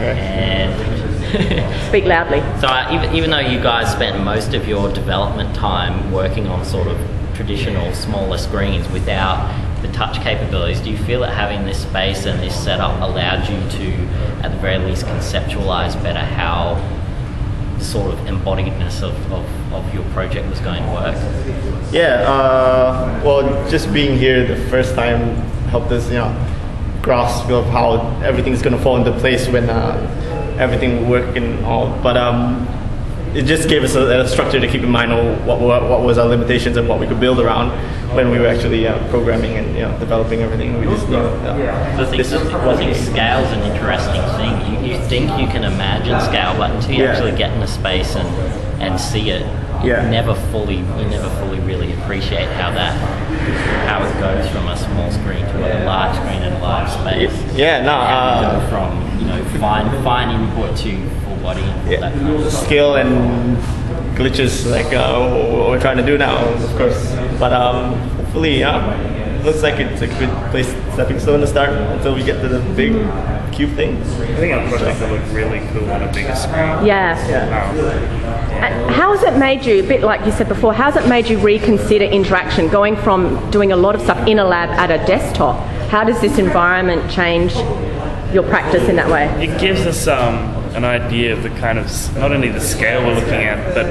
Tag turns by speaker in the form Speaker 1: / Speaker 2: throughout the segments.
Speaker 1: And
Speaker 2: Speak loudly.
Speaker 1: so even though you guys spent most of your development time working on sort of traditional smaller screens without the touch capabilities, do you feel that having this space and this setup allowed you to, at the very least, conceptualize better how the sort of embodiedness of your project was going to work?
Speaker 3: Yeah, well, just being here the first time helped us, grasp of how everything's going to fall into place when everything will work and all. But it just gave us a structure to keep in mind of what was our limitations and what we could build around when we were actually programming and developing everything. We just
Speaker 1: I think scale's an interesting thing. You think you can imagine scale, but until you actually get in a space and see it, you never fully really appreciate how it goes from a small screen to a large screen in a large space. From fine input to full body input. That kind of
Speaker 3: scale and glitches like what we're trying to do now, of course. But hopefully, looks like it's a good place, stepping stone to start until we get to the big cube thing.
Speaker 4: I think our project will look really cool on a bigger screen.
Speaker 2: Yeah. How has it made you, a bit like you said before, how has it made you reconsider interaction, going from doing a lot of stuff in a lab at a desktop? How does this environment change your practice in that way?
Speaker 4: It gives us an idea of the kind of, not only the scale we're looking at, but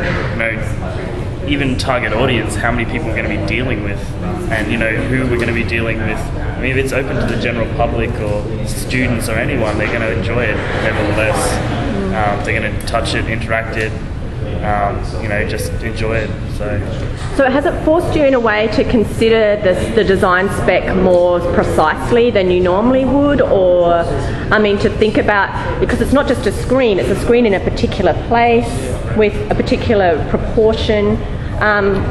Speaker 4: even target audience, how many people we're going to be dealing with, and who we're going to be dealing with. I mean, if it's open to the general public or students or anyone, they're going to enjoy it nevertheless. They're going to touch it, interact it, just enjoy it. So
Speaker 2: has it forced you in a way to consider the design spec more precisely than you normally would, or to think about, because it's not just a screen, it's a screen in a particular place with a particular proportion.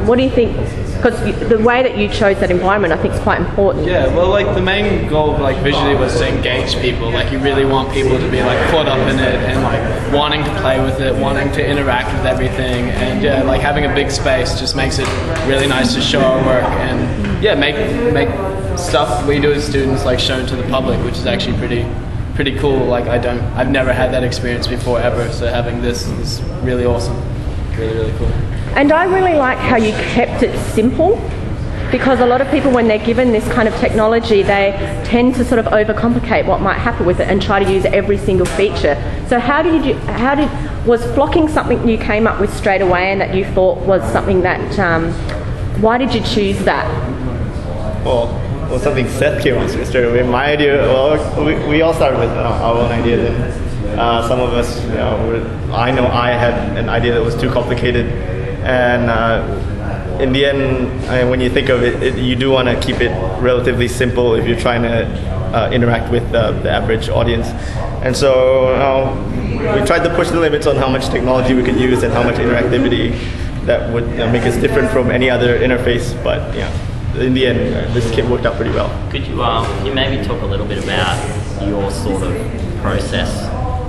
Speaker 2: What do you think? Because the way that you chose that environment, I think, is quite important.
Speaker 5: Yeah, well, the main goal, visually, was to engage people. You really want people to be caught up in it and wanting to play with it, wanting to interact with everything, and having a big space just makes it really nice to show our work and make stuff we do as students shown to the public, which is actually pretty cool. I've never had that experience before ever, so having this is really awesome. Really cool.
Speaker 2: And I really like how you kept it simple, because a lot of people, when they're given this kind of technology, they tend to sort of overcomplicate what might happen with it and try to use every single feature. So was flocking something you came up with straight away and that you thought was something that, why did you choose that?
Speaker 3: Well, something Seth came up with straight away. My idea, we all started with our own ideas, and some of us, I know I had an idea that was too complicated. And in the end, when you think of it, you do want to keep it relatively simple if you're trying to interact with the average audience. And so we tried to push the limits on how much technology we could use and how much interactivity that would make us different from any other interface. But in the end, this kit worked out pretty well.
Speaker 1: Could you maybe talk a little bit about your sort of process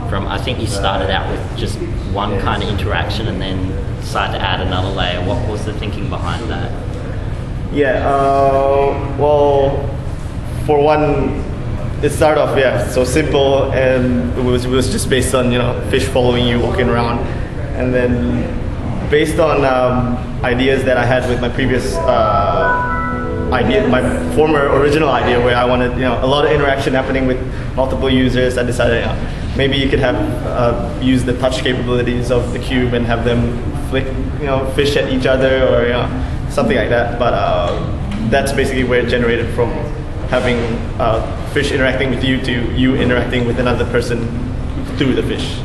Speaker 1: from, I think you started out with just one kind of interaction and then decided to add another layer. What was the thinking behind that?
Speaker 3: Well, for one, it started off so simple, and it was just based on fish following you walking around, and then based on ideas that I had with my previous idea, my former original idea, where I wanted a lot of interaction happening with multiple users. I decided maybe you could have use the touch capabilities of the cube and have them flick fish at each other or something like that. But that's basically where it generated from, having fish interacting with you to you interacting with another person through the fish.